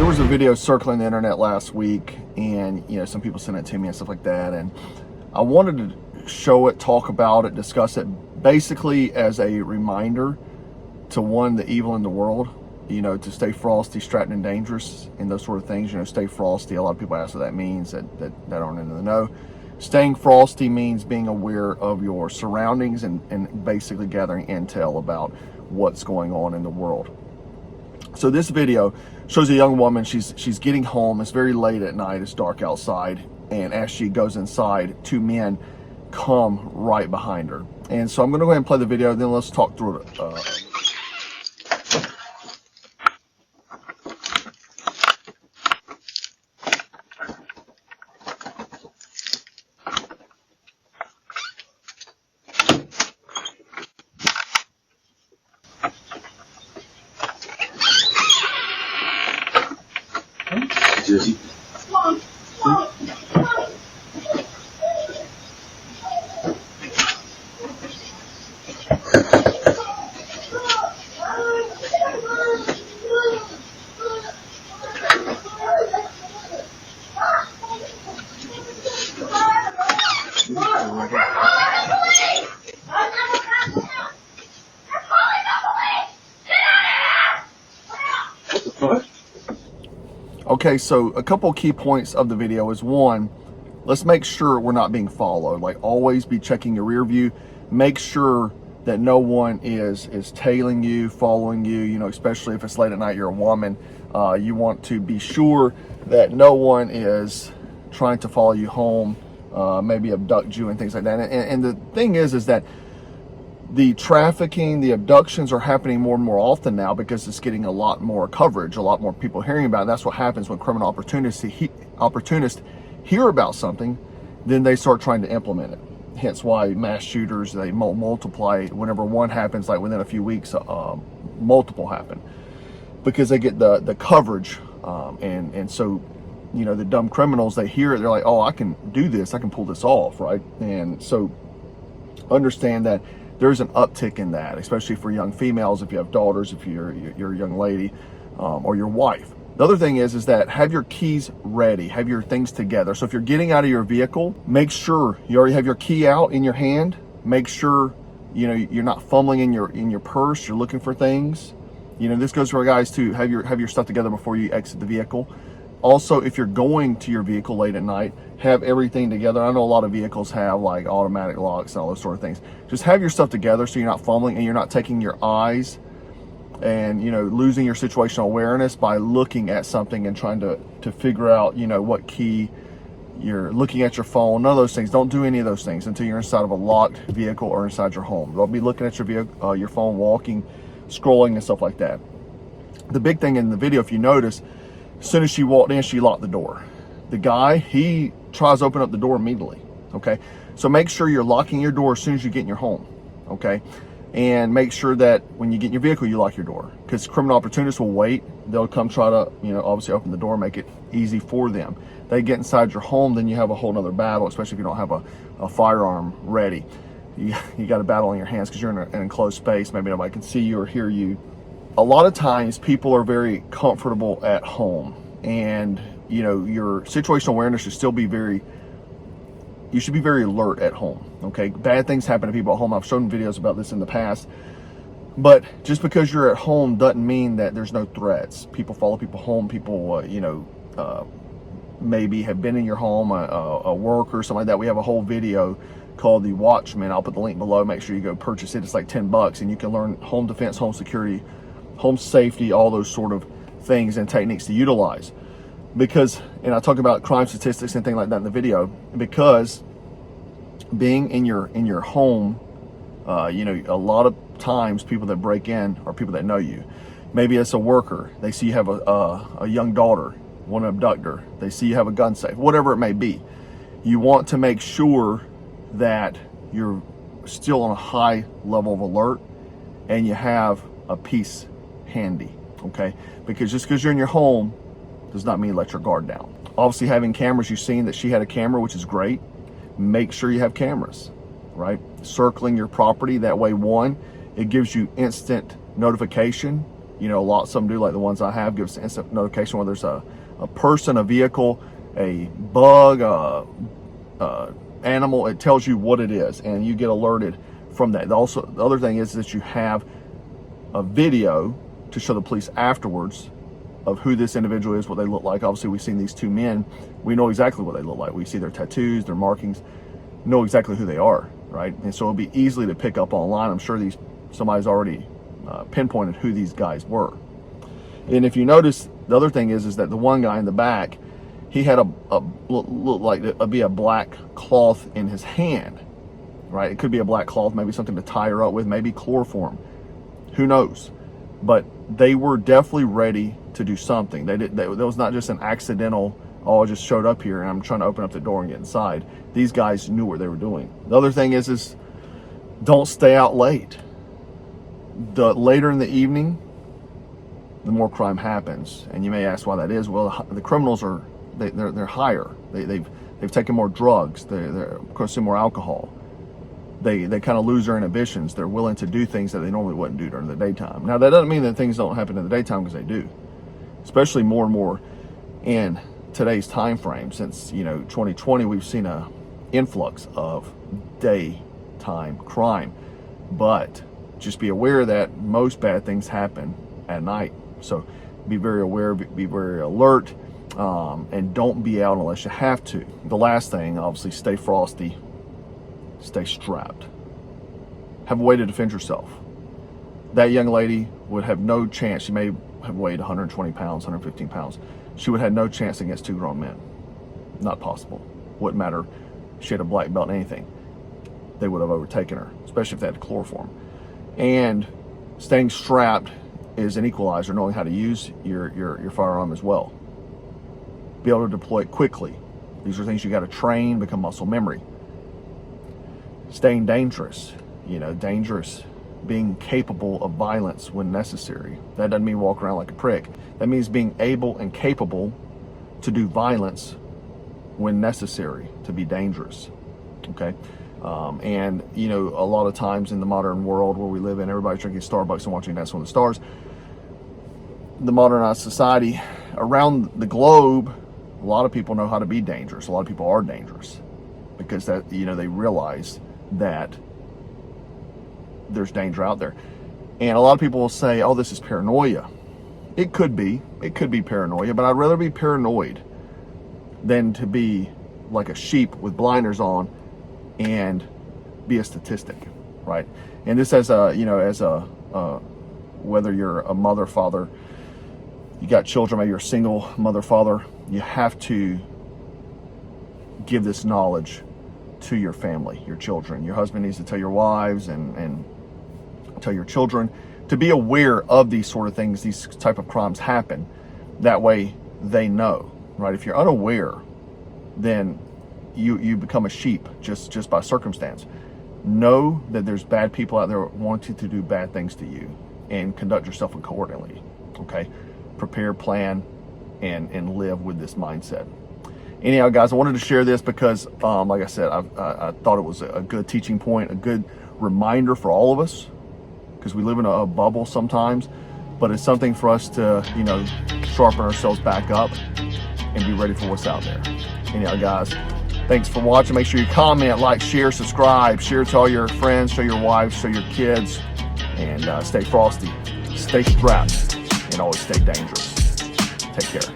There was a video circling the internet last week, and some people sent it to me and stuff like that, and I wanted to show it, talk about it, discuss it, basically as a reminder to the evil in the world, to stay frosty, strapped and dangerous, and those sort of things. Stay frosty. A lot of people ask what that means that aren't in the know. Staying frosty means being aware of your surroundings and basically gathering intel about what's going on in the world. So this video shows a young woman. She's getting home. It's very late at night. It's dark outside. And as she goes inside, two men come right behind her. And so I'm going to go ahead and play the video. Then let's talk through it. Jase. Okay, so a couple key points of the video is, one, let's make sure we're not being followed. Like, always be checking your rear view. Make sure that no one is tailing you, following you, especially if it's late at night, you're a woman. You want to be sure that no one is trying to follow you home, maybe abduct you and things like that. And the thing is that the trafficking, the abductions are happening more and more often now because it's getting a lot more coverage, a lot more people hearing about it. That's what happens when criminal opportunists hear about something, then they start trying to implement it. Hence why mass shooters, they multiply. Whenever one happens, like within a few weeks, multiple happen because they get the coverage. And so, the dumb criminals, they hear it, they're like, oh, I can do this, I can pull this off, right? And so understand that there's an uptick in that, especially for young females, if you have daughters, if you're a young lady, or your wife. The other thing is that have your keys ready, have your things together. So if you're getting out of your vehicle, make sure you already have your key out in your hand. Make sure you're not fumbling in your purse, you're looking for things. This goes for guys too. Have your stuff together before you exit the vehicle. Also, if you're going to your vehicle late at night, have everything together. I know a lot of vehicles have like automatic locks and all those sort of things. Just have your stuff together so you're not fumbling and you're not taking your eyes and losing your situational awareness by looking at something and trying to figure out what key. You're looking at your phone. None of those things. Don't do any of those things until you're inside of a locked vehicle or inside your home. Don't be looking at your vehicle, your phone, walking, scrolling and stuff like that. The big thing in the video, if you notice, as soon as she walked in, she locked the door. The guy, he tries to open up the door immediately, okay? So make sure you're locking your door as soon as you get in your home, okay? And make sure that when you get in your vehicle, you lock your door, because criminal opportunists will wait. They'll come try to, obviously open the door, make it easy for them. They get inside your home, then you have a whole nother battle, especially if you don't have a firearm ready. You got a battle on your hands because you're in an enclosed space. Maybe nobody can see you or hear you. A lot of times people are very comfortable at home, and your situational awareness should still be you should be very alert at home, okay? Bad things happen to people at home. I've shown videos about this in the past, but just because you're at home doesn't mean that there's no threats. People follow people home. People maybe have been in your home, a worker or something like that. We have a whole video called The Watchman. I'll put the link below. Make sure you go purchase it. It's like $10 and you can learn home defense, home security, home safety, all those sort of things and techniques to utilize. Because, and I talk about crime statistics and things like that in the video, because being in your home, a lot of times people that break in are people that know you. Maybe it's a worker. They see you have a young daughter, want to abduct her. They see you have a gun safe, whatever it may be. You want to make sure that you're still on a high level of alert and you have a piece handy, okay? Because just because you're in your home does not mean let your guard down. Obviously, having cameras, you've seen that she had a camera, which is great. Make sure you have cameras, right? Circling your property. That way, one, it gives you instant notification You know, lots of them do, like the ones I have, give us instant notification when there's a person, a vehicle, a bug, animal. It tells you what it is, and you get alerted from that. Also, the other thing is that you have a video to show the police afterwards of who this individual is, what they look like. Obviously, we've seen these two men. We know exactly what they look like. We see their tattoos, their markings, know exactly who they are, right? And so it'll be easily to pick up online. I'm sure somebody's already pinpointed who these guys were. And if you notice, the other thing is that the one guy in the back, he had look like it'd be a black cloth in his hand, right? It could be a black cloth, maybe something to tie her up with, maybe chloroform, who knows? But they were definitely ready to do something. That was not just an accidental, oh, I just showed up here and I'm trying to open up the door and get inside. These guys knew what they were doing. The other thing is don't stay out late. The later in the evening, the more crime happens. And you may ask why that is. Well, the criminals they're higher. They've taken more drugs. They're consuming more alcohol. They kind of lose their inhibitions. They're willing to do things that they normally wouldn't do during the daytime. Now, that doesn't mean that things don't happen in the daytime, because they do, especially more and more in today's time frame. Since 2020, we've seen a influx of daytime crime, but just be aware that most bad things happen at night. So be very aware, be very alert, and don't be out unless you have to. The last thing, obviously, stay frosty, stay strapped. Have a way to defend yourself. That young lady would have no chance. She may have weighed 120 pounds, 115 pounds. She would have no chance against two grown men. Not possible. Wouldn't matter. She had a black belt and anything. They would have overtaken her, especially if they had chloroform. And staying strapped is an equalizer, knowing how to use your firearm as well. Be able to deploy it quickly. These are things you got to train, become muscle memory. Staying dangerous, dangerous, being capable of violence when necessary. That doesn't mean walk around like a prick. That means being able and capable to do violence when necessary, to be dangerous, okay? And, a lot of times in the modern world where we live in, everybody's drinking Starbucks and watching Dancing with the Stars. The modernized society around the globe, a lot of people know how to be dangerous. A lot of people are dangerous because that, they realize that there's danger out there. And a lot of people will say, oh, this is paranoia. It could be paranoia, but I'd rather be paranoid than to be like a sheep with blinders on and be a statistic, right? And this as whether you're a mother, father, you got children, maybe you're a single mother, father, you have to give this knowledge to your family, your children. Your husband needs to tell your wives and tell your children to be aware of these sort of things, these type of crimes happen. That way they know, right? If you're unaware, then you become a sheep just by circumstance. Know that there's bad people out there wanting to do bad things to you, and conduct yourself accordingly, okay? Prepare, plan, and live with this mindset. Anyhow, guys, I wanted to share this because, like I said, I thought it was a good teaching point, a good reminder for all of us, because we live in a bubble sometimes, but it's something for us to, sharpen ourselves back up and be ready for what's out there. Anyhow, guys, thanks for watching. Make sure you comment, like, share, subscribe, share to all your friends, show your wives, show your kids, and stay frosty, stay strapped, and always stay dangerous. Take care.